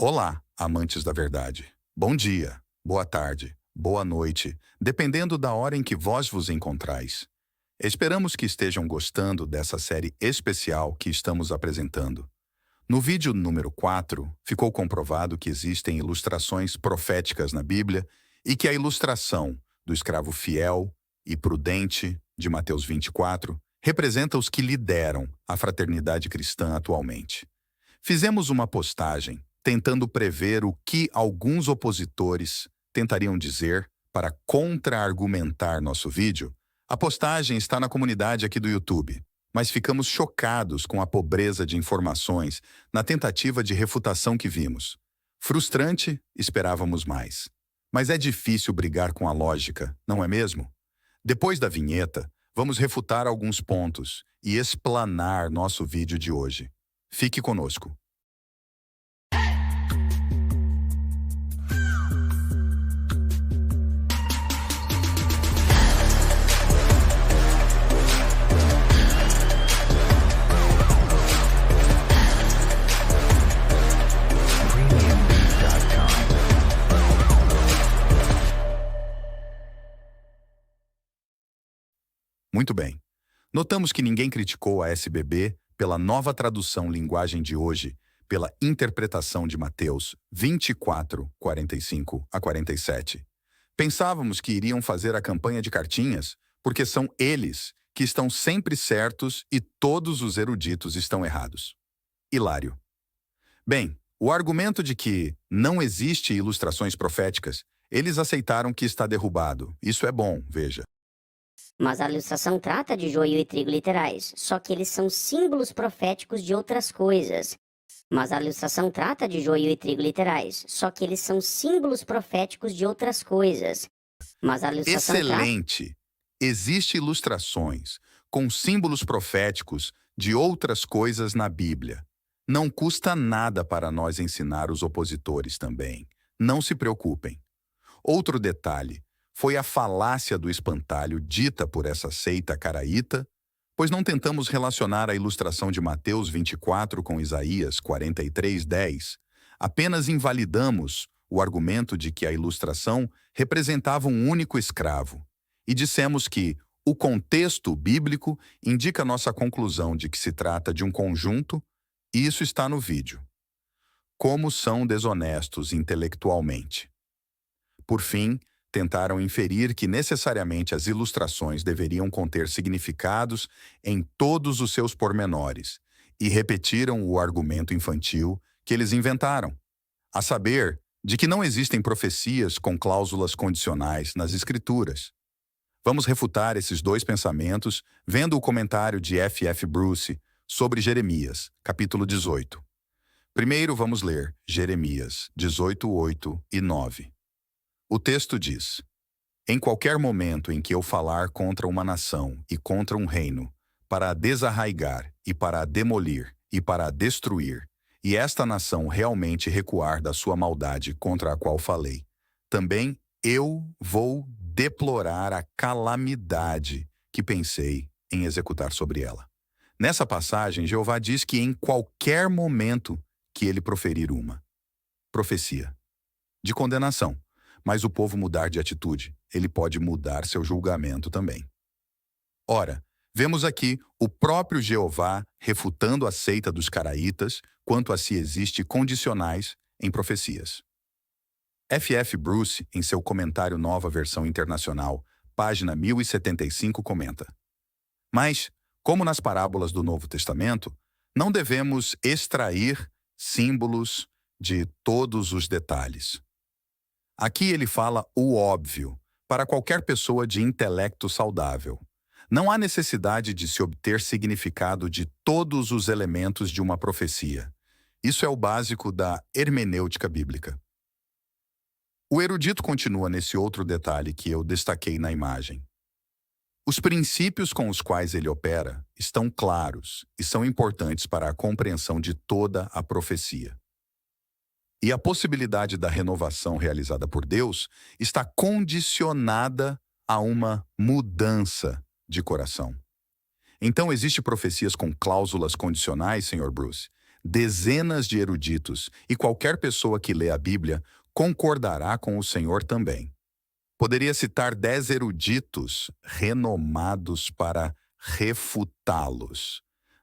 Olá, amantes da verdade. Bom dia, boa tarde, boa noite, dependendo da hora em que vós vos encontrais. Esperamos que estejam gostando dessa série especial que estamos apresentando. No vídeo número 4, ficou comprovado que existem ilustrações proféticas na Bíblia e que a ilustração do escravo fiel e prudente de Mateus 24 representa os que lideram a fraternidade cristã atualmente. Fizemos uma postagem tentando prever o que alguns opositores tentariam dizer para contra-argumentar nosso vídeo. A postagem está na comunidade aqui do YouTube, mas ficamos chocados com a pobreza de informações na tentativa de refutação que vimos. Frustrante, esperávamos mais. Mas é difícil brigar com a lógica, não é mesmo? Depois da vinheta, vamos refutar alguns pontos e explanar nosso vídeo de hoje. Fique conosco. Muito bem. Notamos que ninguém criticou a SBB pela nova tradução linguagem de hoje, pela interpretação de Mateus 24, 45 a 47. Pensávamos que iriam fazer a campanha de cartinhas, porque são eles que estão sempre certos e todos os eruditos estão errados. Hilário. Bem, o argumento de que não existe ilustrações proféticas, eles aceitaram que está derrubado. Isso é bom, veja. Mas a ilustração trata de joio e trigo literais, só que eles são símbolos proféticos de outras coisas. Mas a ilustração trata de joio e trigo literais, só que eles são símbolos proféticos de outras coisas. Mas a ilustração Excelente! Existem ilustrações com símbolos proféticos de outras coisas na Bíblia. Não custa nada para nós ensinar os opositores também. Não se preocupem. Outro detalhe foi a falácia do espantalho dita por essa seita caraíta, pois não tentamos relacionar a ilustração de Mateus 24 com Isaías 43:10. Apenas invalidamos o argumento de que a ilustração representava um único escravo e dissemos que o contexto bíblico indica nossa conclusão de que se trata de um conjunto, e isso está no vídeo. Como são desonestos intelectualmente. Por fim, tentaram inferir que necessariamente as ilustrações deveriam conter significados em todos os seus pormenores e repetiram o argumento infantil que eles inventaram, a saber, de que não existem profecias com cláusulas condicionais nas Escrituras. Vamos refutar esses dois pensamentos vendo o comentário de F. Bruce sobre Jeremias, capítulo 18. Primeiro vamos ler Jeremias 18, 8 e 9. O texto diz: em qualquer momento em que eu falar contra uma nação e contra um reino, para a desarraigar e para a demolir e para a destruir, e esta nação realmente recuar da sua maldade contra a qual falei, também eu vou deplorar a calamidade que pensei em executar sobre ela. Nessa passagem, Jeová diz que em qualquer momento que ele proferir uma profecia de condenação, mas o povo mudar de atitude, ele pode mudar seu julgamento também. Ora, vemos aqui o próprio Jeová refutando a seita dos caraítas quanto a se existe condicionais em profecias. F. Bruce, em seu comentário Nova Versão Internacional, página 1075, comenta: mas, como nas parábolas do Novo Testamento, não devemos extrair símbolos de todos os detalhes. Aqui ele fala o óbvio, para qualquer pessoa de intelecto saudável. Não há necessidade de se obter significado de todos os elementos de uma profecia. Isso é o básico da hermenêutica bíblica. O erudito continua nesse outro detalhe que eu destaquei na imagem. Os princípios com os quais ele opera estão claros e são importantes para a compreensão de toda a profecia. E a possibilidade da renovação realizada por Deus está condicionada a uma mudança de coração. Então, existem profecias com cláusulas condicionais, Sr. Bruce? dezenas de eruditos, e qualquer pessoa que lê a Bíblia concordará com o Senhor também. Poderia citar 10 eruditos renomados para refutá-los,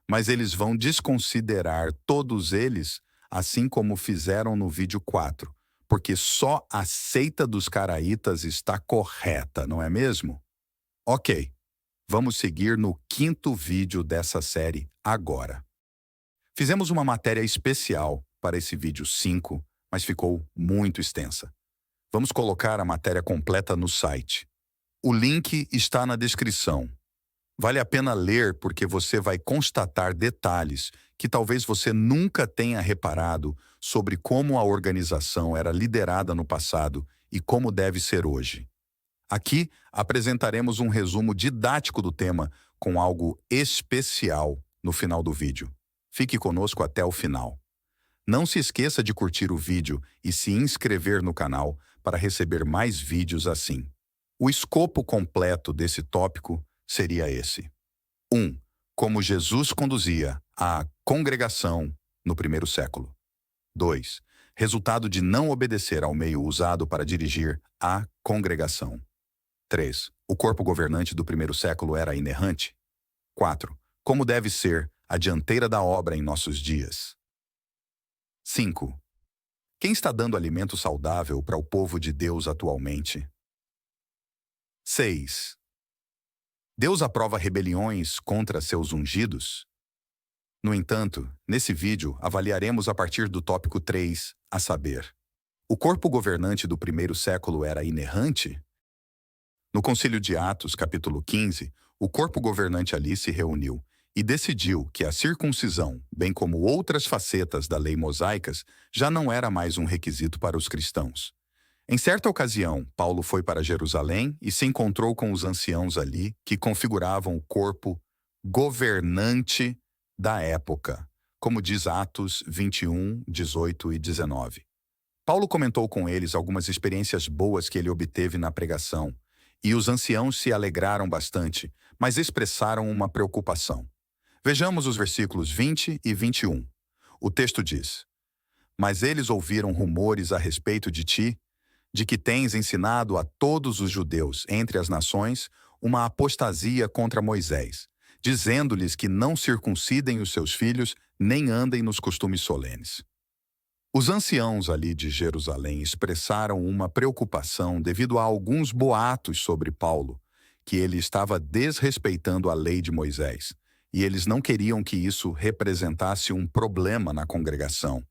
mas eles vão desconsiderar todos eles, assim como fizeram no vídeo 4, porque só a seita dos caraítas está correta, não é mesmo? Ok, vamos seguir no 5º vídeo dessa série agora. Fizemos uma matéria especial para esse vídeo 5, mas ficou muito extensa. Vamos colocar a matéria completa no site. O link está na descrição. Vale a pena ler porque você vai constatar detalhes que talvez você nunca tenha reparado sobre como a organização era liderada no passado e como deve ser hoje. Aqui apresentaremos um resumo didático do tema com algo especial no final do vídeo. Fique conosco até o final. Não se esqueça de curtir o vídeo e se inscrever no canal para receber mais vídeos assim. O escopo completo desse tópico seria esse. 1. Como Jesus conduzia a congregação no primeiro século. 2. Resultado de não obedecer ao meio usado para dirigir a congregação. 3. O corpo governante do primeiro século era inerrante. 4. Como deve ser a dianteira da obra em nossos dias. 5. Quem está dando alimento saudável para o povo de Deus atualmente? 6. Deus aprova rebeliões contra seus ungidos? No entanto, nesse vídeo avaliaremos a partir do tópico 3, a saber, o corpo governante do primeiro século era inerrante? No Concílio de Atos, capítulo 15, o corpo governante ali se reuniu e decidiu que a circuncisão, bem como outras facetas da lei mosaicas, já não era mais um requisito para os cristãos. Em certa ocasião, Paulo foi para Jerusalém e se encontrou com os anciãos ali que configuravam o corpo governante da época, como diz Atos 21, 18 e 19. Paulo comentou com eles algumas experiências boas que ele obteve na pregação, e os anciãos se alegraram bastante, mas expressaram uma preocupação. Vejamos os versículos 20 e 21. O texto diz: Mas eles ouviram rumores a respeito de ti, de que tens ensinado a todos os judeus entre as nações uma apostasia contra Moisés, dizendo-lhes que não circuncidem os seus filhos nem andem nos costumes solenes. Os anciãos ali de Jerusalém expressaram uma preocupação devido a alguns boatos sobre Paulo, que ele estava desrespeitando a lei de Moisés, e eles não queriam que isso representasse um problema na congregação.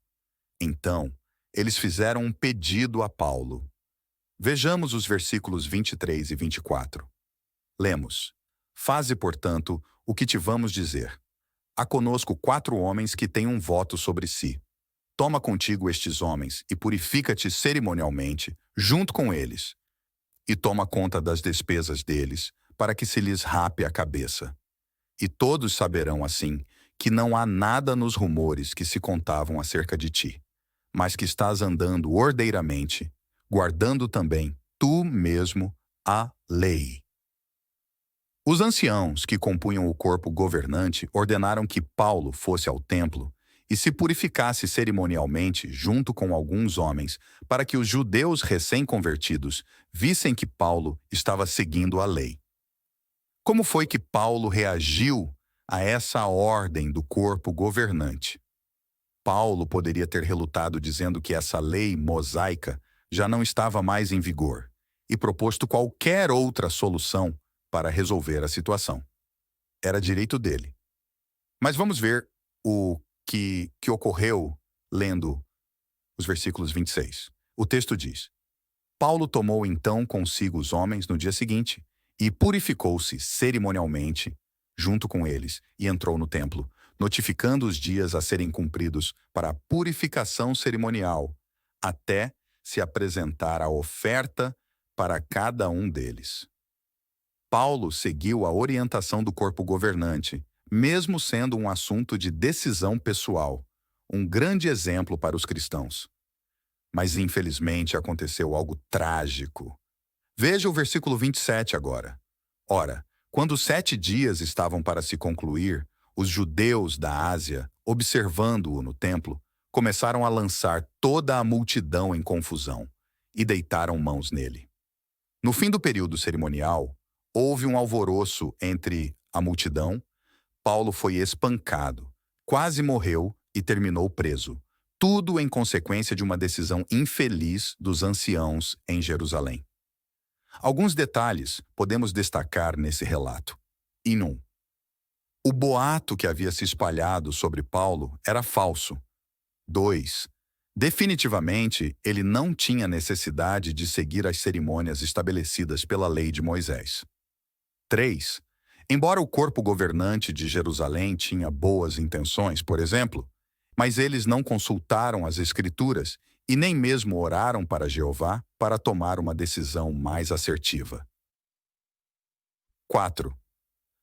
Então, eles fizeram um pedido a Paulo. Vejamos os versículos 23 e 24. Lemos: Faze, portanto, o que te vamos dizer. Há conosco 4 homens que têm um voto sobre si. Toma contigo estes homens e purifica-te cerimonialmente junto com eles. E toma conta das despesas deles, para que se lhes rape a cabeça. E todos saberão assim que não há nada nos rumores que se contavam acerca de ti, mas que estás andando ordeiramente, guardando também tu mesmo a lei. Os anciãos que compunham o corpo governante ordenaram que Paulo fosse ao templo e se purificasse cerimonialmente junto com alguns homens, para que os judeus recém-convertidos vissem que Paulo estava seguindo a lei. Como foi que Paulo reagiu a essa ordem do corpo governante? Paulo poderia ter relutado dizendo que essa lei mosaica já não estava mais em vigor e proposto qualquer outra solução para resolver a situação. Era direito dele. Mas vamos ver o que ocorreu lendo os versículos 26. O texto diz: Paulo tomou então consigo os homens no dia seguinte e purificou-se cerimonialmente junto com eles e entrou no templo, notificando os dias a serem cumpridos para a purificação cerimonial, até se apresentar a oferta para cada um deles. Paulo seguiu a orientação do corpo governante, mesmo sendo um assunto de decisão pessoal, um grande exemplo para os cristãos. Mas infelizmente aconteceu algo trágico. Veja o versículo 27 agora. Ora, quando os 7 dias estavam para se concluir, os judeus da Ásia observando-o no templo, começaram a lançar toda a multidão em confusão e deitaram mãos nele. No fim do período cerimonial, houve um alvoroço entre a multidão. Paulo foi espancado, quase morreu e terminou preso. Tudo em consequência de uma decisão infeliz dos anciãos em Jerusalém. Alguns detalhes podemos destacar nesse relato. Em 1. O boato que havia se espalhado sobre Paulo era falso. 2. Definitivamente, ele não tinha necessidade de seguir as cerimônias estabelecidas pela lei de Moisés. 3. Embora o corpo governante de Jerusalém tinha boas intenções, por exemplo, mas eles não consultaram as Escrituras e nem mesmo oraram para Jeová para tomar uma decisão mais assertiva. 4.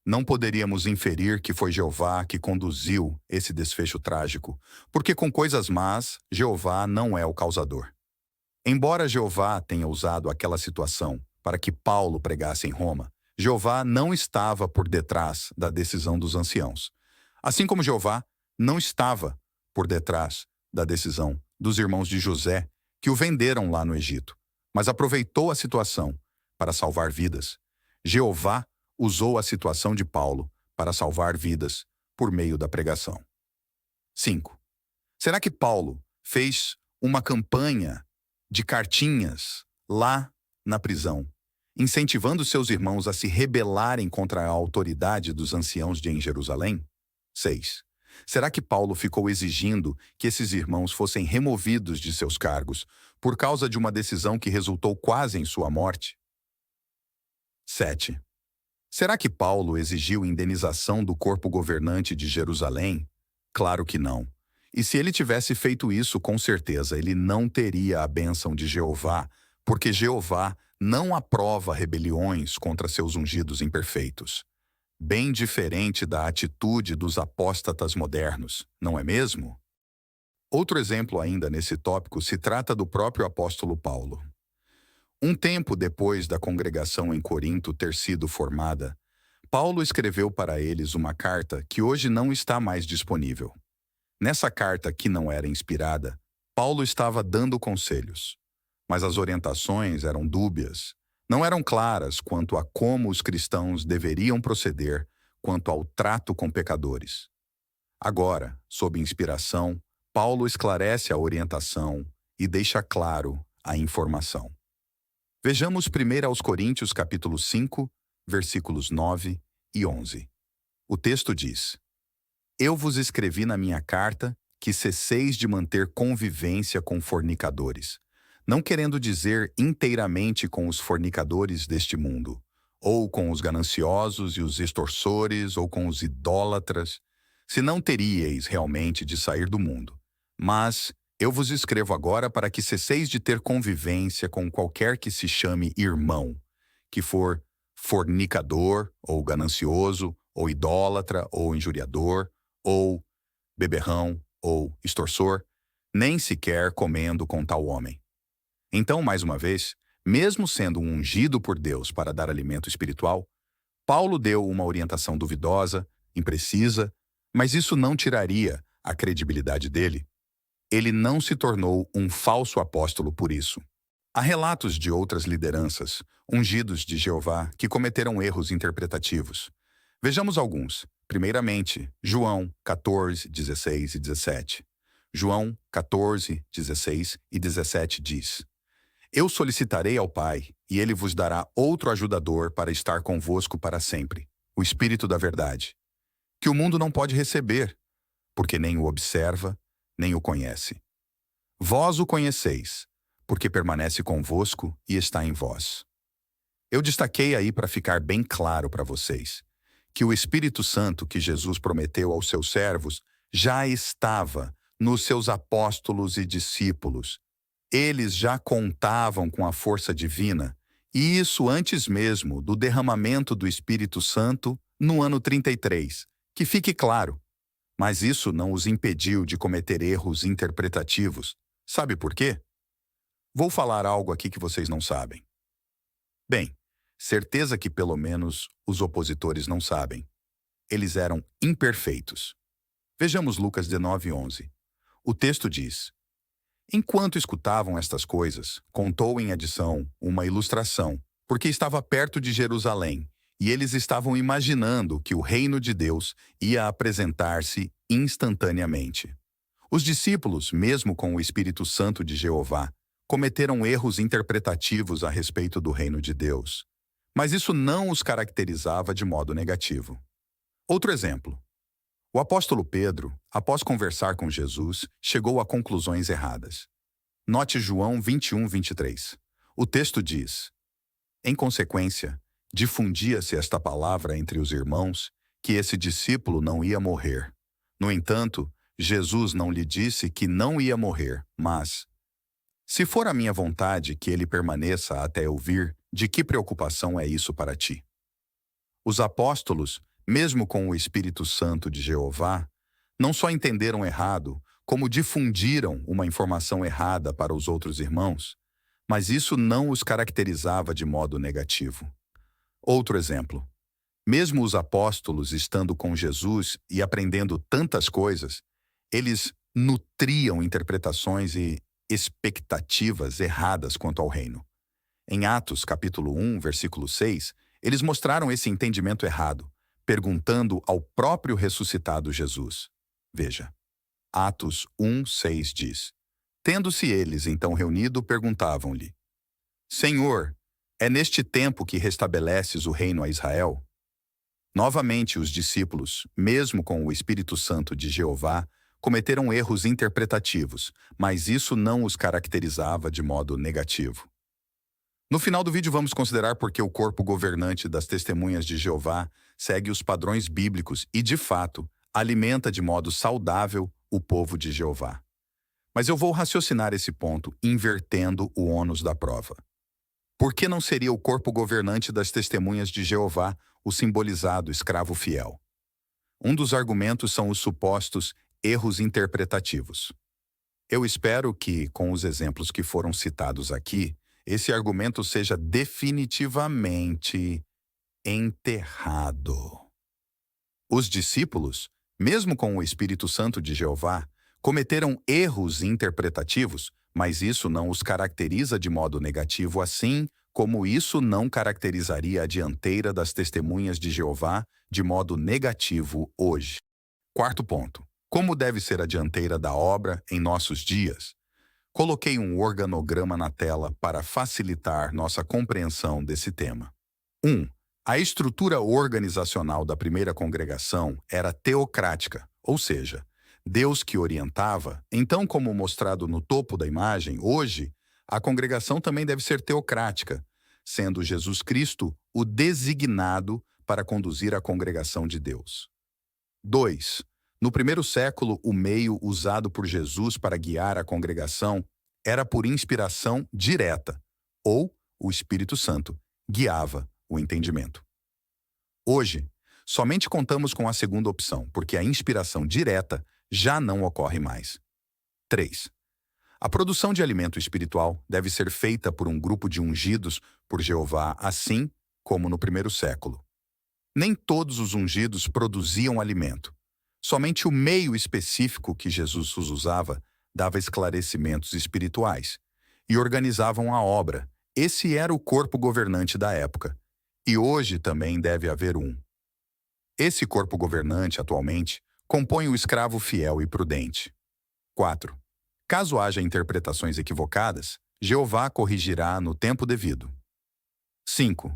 Não poderíamos inferir que foi Jeová que conduziu esse desfecho trágico, porque com coisas más, Jeová não é o causador. Embora Jeová tenha usado aquela situação para que Paulo pregasse em Roma, Jeová não estava por detrás da decisão dos anciãos. Assim como Jeová não estava por detrás da decisão dos irmãos de José, que o venderam lá no Egito, mas aproveitou a situação para salvar vidas. Jeová usou a situação de Paulo para salvar vidas por meio da pregação. 5. Será que Paulo fez uma campanha de cartinhas lá na prisão, incentivando seus irmãos a se rebelarem contra a autoridade dos anciãos em Jerusalém? 6. Será que Paulo ficou exigindo que esses irmãos fossem removidos de seus cargos por causa de uma decisão que resultou quase em sua morte? 7. Será que Paulo exigiu indenização do corpo governante de Jerusalém? Claro que não. E se ele tivesse feito isso, com certeza ele não teria a bênção de Jeová, porque Jeová não aprova rebeliões contra seus ungidos imperfeitos. Bem diferente da atitude dos apóstatas modernos, não é mesmo? Outro exemplo ainda nesse tópico se trata do próprio apóstolo Paulo. Um tempo depois da congregação em Corinto ter sido formada, Paulo escreveu para eles uma carta que hoje não está mais disponível. Nessa carta, que não era inspirada, Paulo estava dando conselhos, mas as orientações eram dúbias, não eram claras quanto a como os cristãos deveriam proceder quanto ao trato com pecadores. Agora, sob inspiração, Paulo esclarece a orientação e deixa claro a informação. Vejamos 1 aos Coríntios capítulo 5, versículos 9 e 11. O texto diz: Eu vos escrevi na minha carta que cesseis de manter convivência com fornicadores, não querendo dizer inteiramente com os fornicadores deste mundo, ou com os gananciosos e os extorsores, ou com os idólatras, se não teríeis realmente de sair do mundo. Mas eu vos escrevo agora para que cesseis de ter convivência com qualquer que se chame irmão, que for fornicador, ou ganancioso, ou idólatra, ou injuriador, ou beberrão, ou extorsor, nem sequer comendo com tal homem. Então, mais uma vez, mesmo sendo um ungido por Deus para dar alimento espiritual, Paulo deu uma orientação duvidosa, imprecisa, mas isso não tiraria a credibilidade dele. Ele não se tornou um falso apóstolo por isso. Há relatos de outras lideranças, ungidos de Jeová, que cometeram erros interpretativos. Vejamos alguns. Primeiramente, João 14, 16 e 17. João 14, 16 e 17 diz: Eu solicitarei ao Pai, e ele vos dará outro ajudador para estar convosco para sempre, o Espírito da Verdade, que o mundo não pode receber, porque nem o observa, nem o conhece. Vós o conheceis, porque permanece convosco e está em vós. Eu destaquei aí para ficar bem claro para vocês que o Espírito Santo que Jesus prometeu aos seus servos já estava nos seus apóstolos e discípulos. Eles já contavam com a força divina, e isso antes mesmo do derramamento do Espírito Santo no ano 33, que fique claro. Mas isso não os impediu de cometer erros interpretativos. Sabe por quê? Vou falar algo aqui que vocês não sabem. Bem, certeza que pelo menos os opositores não sabem. Eles eram imperfeitos. Vejamos Lucas 19:11. O texto diz: Enquanto escutavam estas coisas, contou em adição uma ilustração, porque estava perto de Jerusalém, e eles estavam imaginando que o reino de Deus ia apresentar-se instantaneamente. Os discípulos, mesmo com o Espírito Santo de Jeová, cometeram erros interpretativos a respeito do reino de Deus. Mas isso não os caracterizava de modo negativo. Outro exemplo. O apóstolo Pedro, após conversar com Jesus, chegou a conclusões erradas. Note João 21:23. O texto diz: Em consequência, difundia-se esta palavra entre os irmãos que esse discípulo não ia morrer. No entanto, Jesus não lhe disse que não ia morrer, mas: Se for a minha vontade que ele permaneça até eu vir, de que preocupação é isso para ti? Os apóstolos, mesmo com o Espírito Santo de Jeová, não só entenderam errado, como difundiram uma informação errada para os outros irmãos, mas isso não os caracterizava de modo negativo. Outro exemplo. Mesmo os apóstolos estando com Jesus e aprendendo tantas coisas, eles nutriam interpretações e expectativas erradas quanto ao reino. Em Atos, capítulo 1, versículo 6, eles mostraram esse entendimento errado, perguntando ao próprio ressuscitado Jesus. Veja, Atos 1:6 diz: Tendo-se eles então reunido, perguntavam-lhe: Senhor, é neste tempo que restabeleces o reino a Israel? Novamente, os discípulos, mesmo com o Espírito Santo de Jeová, cometeram erros interpretativos, mas isso não os caracterizava de modo negativo. No final do vídeo, vamos considerar por que o corpo governante das Testemunhas de Jeová segue os padrões bíblicos e, de fato, alimenta de modo saudável o povo de Jeová. Mas eu vou raciocinar esse ponto invertendo o ônus da prova. Por que não seria o corpo governante das Testemunhas de Jeová o simbolizado escravo fiel? Um dos argumentos são os supostos erros interpretativos. Eu espero que, com os exemplos que foram citados aqui, esse argumento seja definitivamente enterrado. Os discípulos, mesmo com o Espírito Santo de Jeová, cometeram erros interpretativos, mas isso não os caracteriza de modo negativo, assim como isso não caracterizaria a dianteira das Testemunhas de Jeová de modo negativo hoje. Quarto ponto. Como deve ser a dianteira da obra em nossos dias? Coloquei um organograma na tela para facilitar nossa compreensão desse tema. 1. A estrutura organizacional da primeira congregação era teocrática, ou seja, Deus que orientava. Então, como mostrado no topo da imagem, hoje, a congregação também deve ser teocrática, sendo Jesus Cristo o designado para conduzir a congregação de Deus. 2. No primeiro século, o meio usado por Jesus para guiar a congregação era por inspiração direta, ou o Espírito Santo guiava o entendimento. Hoje, somente contamos com a segunda opção, porque a inspiração direta já não ocorre mais. 3. A produção de alimento espiritual deve ser feita por um grupo de ungidos por Jeová, assim como no primeiro século. Nem todos os ungidos produziam alimento. Somente o meio específico que Jesus os usava dava esclarecimentos espirituais e organizavam a obra. Esse era o corpo governante da época. E hoje também deve haver um. Esse corpo governante, atualmente, compõe o escravo fiel e prudente. 4. Caso haja interpretações equivocadas, Jeová corrigirá no tempo devido. 5.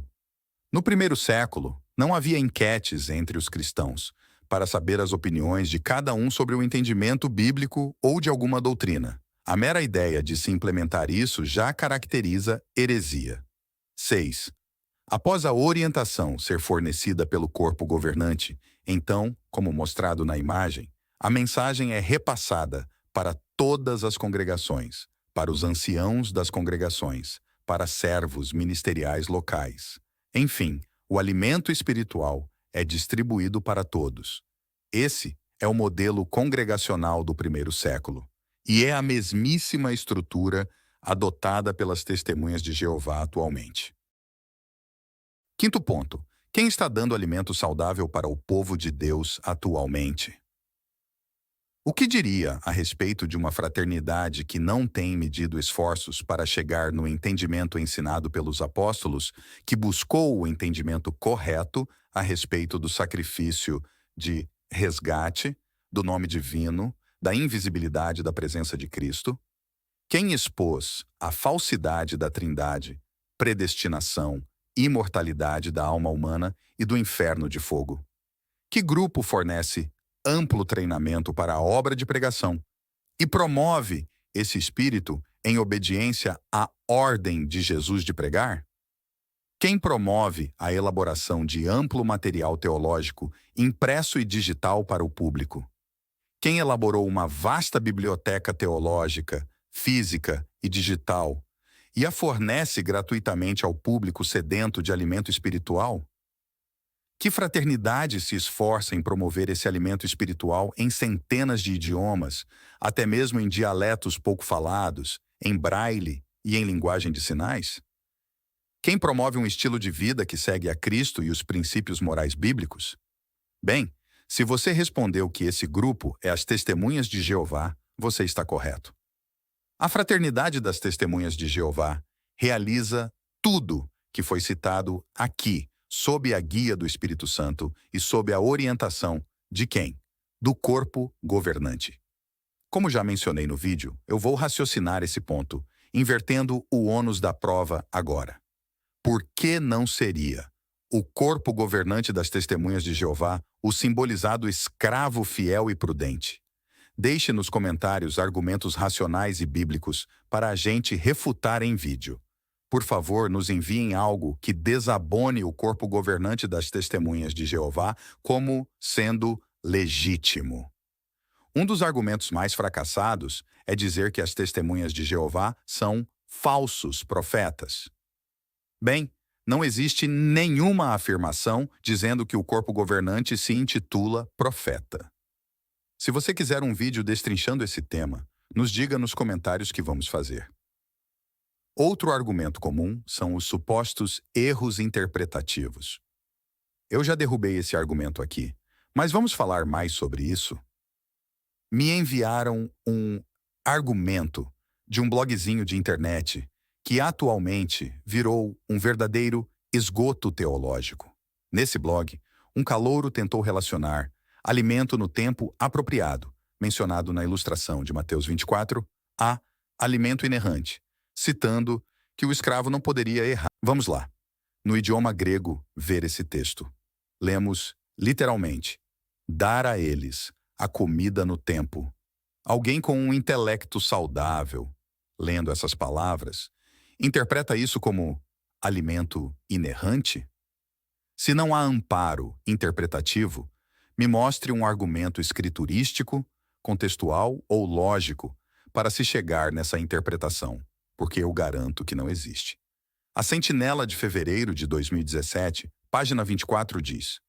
No primeiro século, não havia enquetes entre os cristãos para saber as opiniões de cada um sobre o entendimento bíblico ou de alguma doutrina. A mera ideia de se implementar isso já caracteriza heresia. 6. Após a orientação ser fornecida pelo corpo governante, então, como mostrado na imagem, a mensagem é repassada para todas as congregações, para os anciãos das congregações, para servos ministeriais locais. Enfim, o alimento espiritual é distribuído para todos. Esse é o modelo congregacional do primeiro século, e é a mesmíssima estrutura adotada pelas Testemunhas de Jeová atualmente. Quinto ponto. Quem está dando alimento saudável para o povo de Deus atualmente? O que diria a respeito de uma fraternidade que não tem medido esforços para chegar no entendimento ensinado pelos apóstolos, que buscou o entendimento correto a respeito do sacrifício de resgate, do nome divino, da invisibilidade da presença de Cristo? Quem expôs a falsidade da Trindade, predestinação, imortalidade da alma humana e do inferno de fogo? Que grupo fornece amplo treinamento para a obra de pregação e promove esse espírito em obediência à ordem de Jesus de pregar? Quem promove a elaboração de amplo material teológico impresso e digital para o público? Quem elaborou uma vasta biblioteca teológica, física e digital e a fornece gratuitamente ao público sedento de alimento espiritual? Que fraternidade se esforça em promover esse alimento espiritual em centenas de idiomas, até mesmo em dialetos pouco falados, em braille e em linguagem de sinais? Quem promove um estilo de vida que segue a Cristo e os princípios morais bíblicos? Bem, se você respondeu que esse grupo é as Testemunhas de Jeová, você está correto. A Fraternidade das Testemunhas de Jeová realiza tudo que foi citado aqui, sob a guia do Espírito Santo e sob a orientação de quem? Do corpo governante. Como já mencionei no vídeo, eu vou raciocinar esse ponto, invertendo o ônus da prova agora. Por que não seria o corpo governante das Testemunhas de Jeová o simbolizado escravo fiel e prudente? Deixe nos comentários argumentos racionais e bíblicos para a gente refutar em vídeo. Por favor, nos enviem algo que desabone o corpo governante das Testemunhas de Jeová como sendo legítimo. Um dos argumentos mais fracassados é dizer que as Testemunhas de Jeová são falsos profetas. Bem, não existe nenhuma afirmação dizendo que o corpo governante se intitula profeta. Se você quiser um vídeo destrinchando esse tema, nos diga nos comentários que vamos fazer. Outro argumento comum são os supostos erros interpretativos. Eu já derrubei esse argumento aqui, mas vamos falar mais sobre isso? Me enviaram um argumento de um blogzinho de internet que atualmente virou um verdadeiro esgoto teológico. Nesse blog, um calouro tentou relacionar alimento no tempo apropriado, mencionado na ilustração de Mateus 24, a alimento inerrante, citando que o escravo não poderia errar. Vamos lá. No idioma grego, ver esse texto. Lemos, literalmente, dar a eles a comida no tempo. Alguém com um intelecto saudável, lendo essas palavras, interpreta isso como alimento inerrante? Se não há amparo interpretativo, me mostre um argumento escriturístico, contextual ou lógico para se chegar nessa interpretação, porque eu garanto que não existe. A Sentinela de fevereiro de 2017, página 24 diz: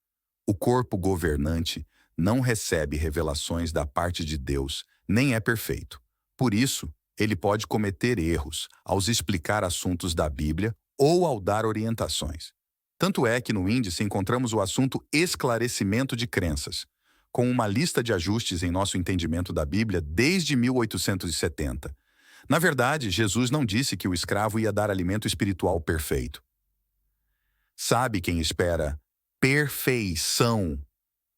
o corpo governante não recebe revelações da parte de Deus, nem é perfeito. Por isso, ele pode cometer erros ao explicar assuntos da Bíblia ou ao dar orientações. Tanto é que no índice encontramos o assunto esclarecimento de crenças, com uma lista de ajustes em nosso entendimento da Bíblia desde 1870. Na verdade, Jesus não disse que o escravo ia dar alimento espiritual perfeito. Sabe quem espera perfeição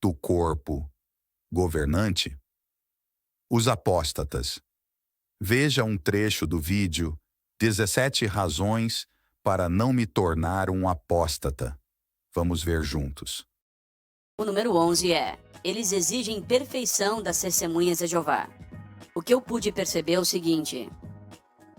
do corpo governante? Os apóstatas. Veja um trecho do vídeo 17 razões para não me tornar um apóstata. Vamos ver juntos. O número 11 é: eles exigem perfeição das testemunhas de Jeová. O que eu pude perceber é o seguinte: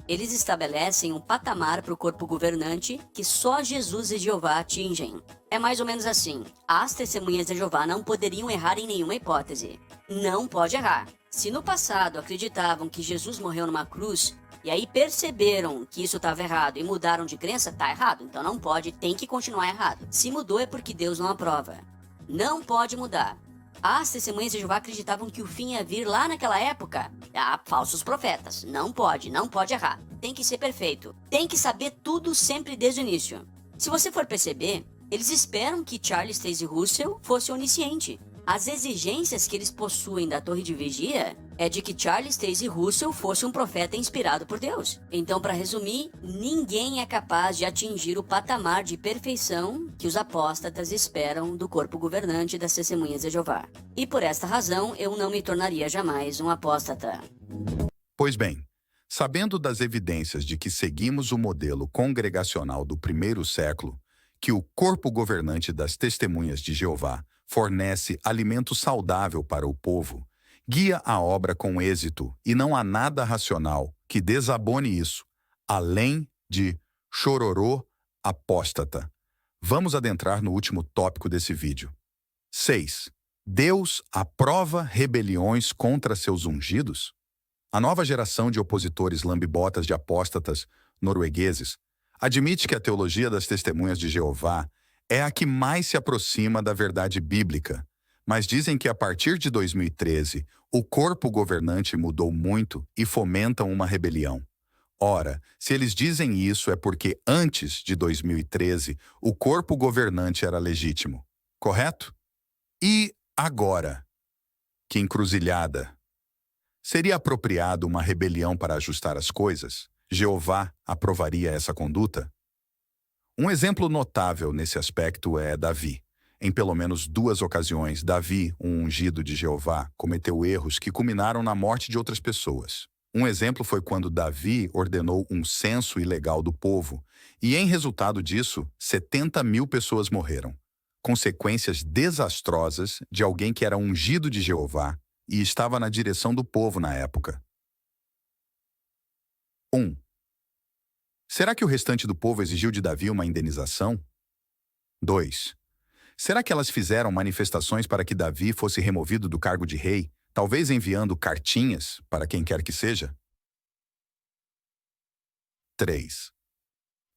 eles estabelecem um patamar para o corpo governante que só Jesus e Jeová atingem. É mais ou menos assim: as testemunhas de Jeová não poderiam errar em nenhuma hipótese. Não pode errar. Se no passado acreditavam que Jesus morreu numa cruz, e aí perceberam que isso estava errado e mudaram de crença, tá errado. Então não pode, tem que continuar errado. Se mudou é porque Deus não aprova. Não pode mudar. As testemunhas de Jeová acreditavam que o fim ia vir lá naquela época. Falsos profetas. Não pode errar. Tem que ser perfeito. Tem que saber tudo sempre desde o início. Se você for perceber, eles esperam que Charles Taze Russell fosse onisciente. As exigências que eles possuem da torre de vigia é de que Charles Taze Russell fosse um profeta inspirado por Deus. Então, para resumir, ninguém é capaz de atingir o patamar de perfeição que os apóstatas esperam do corpo governante das Testemunhas de Jeová. E por esta razão, eu não me tornaria jamais um apóstata. Pois bem, sabendo das evidências de que seguimos o modelo congregacional do primeiro século, que o corpo governante das Testemunhas de Jeová fornece alimento saudável para o povo, guia a obra com êxito e não há nada racional que desabone isso, além de chororô apóstata. Vamos adentrar no último tópico desse vídeo. 6. Deus aprova rebeliões contra seus ungidos? A nova geração de opositores lambibotas de apóstatas noruegueses admite que a teologia das Testemunhas de Jeová é a que mais se aproxima da verdade bíblica, mas dizem que a partir de 2013, o corpo governante mudou muito e fomentam uma rebelião. Ora, se eles dizem isso é porque antes de 2013, o corpo governante era legítimo, correto? E agora? Que encruzilhada! Seria apropriado uma rebelião para ajustar as coisas? Jeová aprovaria essa conduta? Um exemplo notável nesse aspecto é Davi. Em pelo menos 2 ocasiões, Davi, um ungido de Jeová, cometeu erros que culminaram na morte de outras pessoas. Um exemplo foi quando Davi ordenou um censo ilegal do povo, e em resultado disso, 70.000 pessoas morreram. Consequências desastrosas de alguém que era ungido de Jeová e estava na direção do povo na época. 1. Será que o restante do povo exigiu de Davi uma indenização? 2. Será que elas fizeram manifestações para que Davi fosse removido do cargo de rei, talvez enviando cartinhas para quem quer que seja? 3.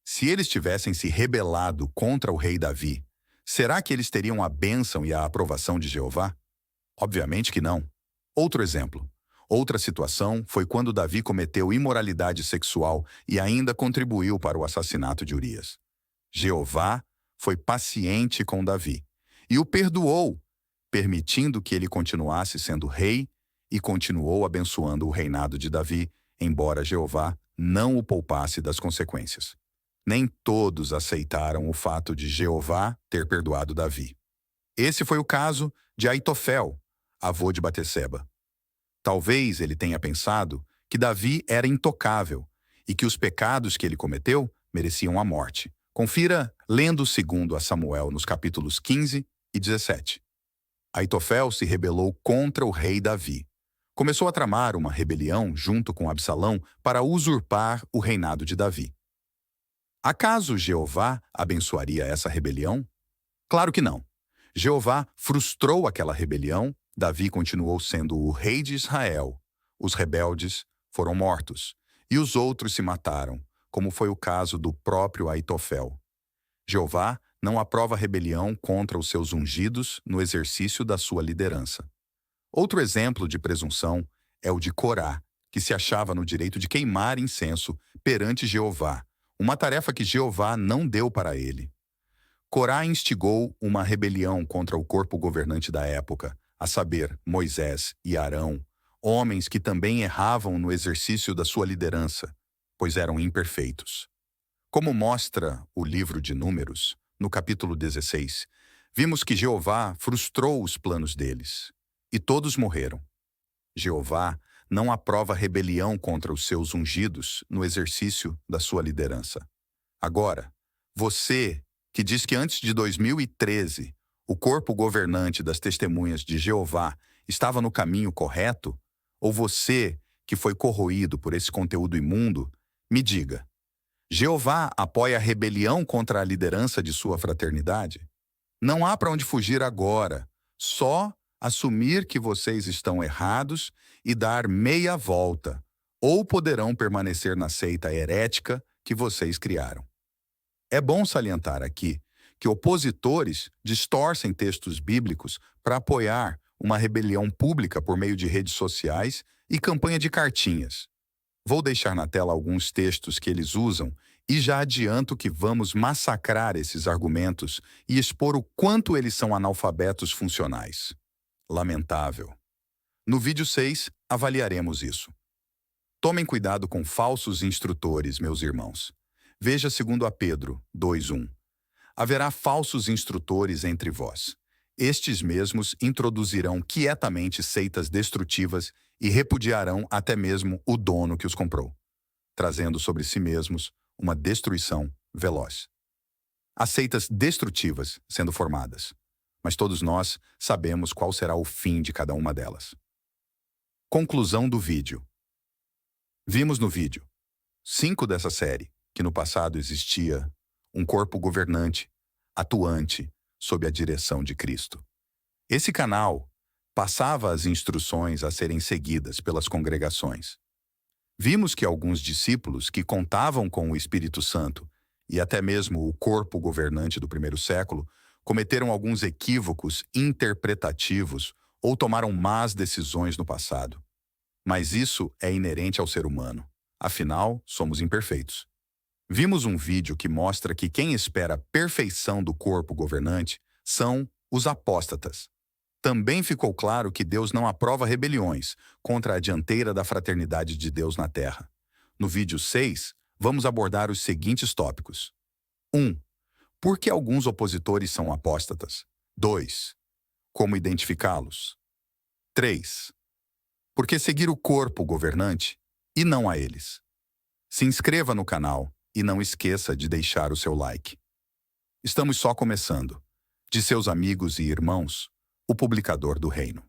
Se eles tivessem se rebelado contra o rei Davi, será que eles teriam a bênção e a aprovação de Jeová? Obviamente que não. Outro exemplo. Outra situação foi quando Davi cometeu imoralidade sexual e ainda contribuiu para o assassinato de Urias. Jeová foi paciente com Davi e o perdoou, permitindo que ele continuasse sendo rei e continuou abençoando o reinado de Davi, embora Jeová não o poupasse das consequências. Nem todos aceitaram o fato de Jeová ter perdoado Davi. Esse foi o caso de Aitofel, avô de Batseba. Talvez ele tenha pensado que Davi era intocável e que os pecados que ele cometeu mereciam a morte. Confira lendo 2 Samuel nos capítulos 15 e 17. Aitofel se rebelou contra o rei Davi. Começou a tramar uma rebelião junto com Absalão para usurpar o reinado de Davi. Acaso Jeová abençoaria essa rebelião? Claro que não. Jeová frustrou aquela rebelião. Davi continuou sendo o rei de Israel. Os rebeldes foram mortos, e os outros se mataram, como foi o caso do próprio Aitofel. Jeová não aprova rebelião contra os seus ungidos no exercício da sua liderança. Outro exemplo de presunção é o de Corá, que se achava no direito de queimar incenso perante Jeová, uma tarefa que Jeová não deu para ele. Corá instigou uma rebelião contra o corpo governante da época, a saber, Moisés e Arão, homens que também erravam no exercício da sua liderança, pois eram imperfeitos. Como mostra o livro de Números, no capítulo 16, vimos que Jeová frustrou os planos deles, e todos morreram. Jeová não aprova rebelião contra os seus ungidos no exercício da sua liderança. Agora, você que diz que antes de 2013, o corpo governante das Testemunhas de Jeová estava no caminho correto, ou você, que foi corroído por esse conteúdo imundo, me diga, Jeová apoia a rebelião contra a liderança de sua fraternidade? Não há para onde fugir agora, só assumir que vocês estão errados e dar meia volta, ou poderão permanecer na seita herética que vocês criaram. É bom salientar aqui que opositores distorcem textos bíblicos para apoiar uma rebelião pública por meio de redes sociais e campanha de cartinhas. Vou deixar na tela alguns textos que eles usam e já adianto que vamos massacrar esses argumentos e expor o quanto eles são analfabetos funcionais. lamentável. No vídeo 6, avaliaremos isso. Tomem cuidado com falsos instrutores, meus irmãos. Veja 2 Pedro 2:1. Haverá falsos instrutores entre vós. Estes mesmos introduzirão quietamente seitas destrutivas e repudiarão até mesmo o dono que os comprou, trazendo sobre si mesmos uma destruição veloz. Há seitas destrutivas sendo formadas, mas todos nós sabemos qual será o fim de cada uma delas. Conclusão do vídeo. Vimos no vídeo 5 dessa série que no passado existia um corpo governante, atuante, sob a direção de Cristo. Esse canal passava as instruções a serem seguidas pelas congregações. Vimos que alguns discípulos que contavam com o Espírito Santo e até mesmo o corpo governante do primeiro século cometeram alguns equívocos interpretativos ou tomaram más decisões no passado. Mas isso é inerente ao ser humano. Afinal, somos imperfeitos. Vimos um vídeo que mostra que quem espera a perfeição do corpo governante são os apóstatas. Também ficou claro que Deus não aprova rebeliões contra a dianteira da fraternidade de Deus na Terra. No vídeo 6, vamos abordar os seguintes tópicos. 1. Por que alguns opositores são apóstatas? 2. Como identificá-los? 3. Por que seguir o corpo governante e não a eles? Se inscreva no canal e não esqueça de deixar o seu like. Estamos só começando. De seus amigos e irmãos, o publicador do reino.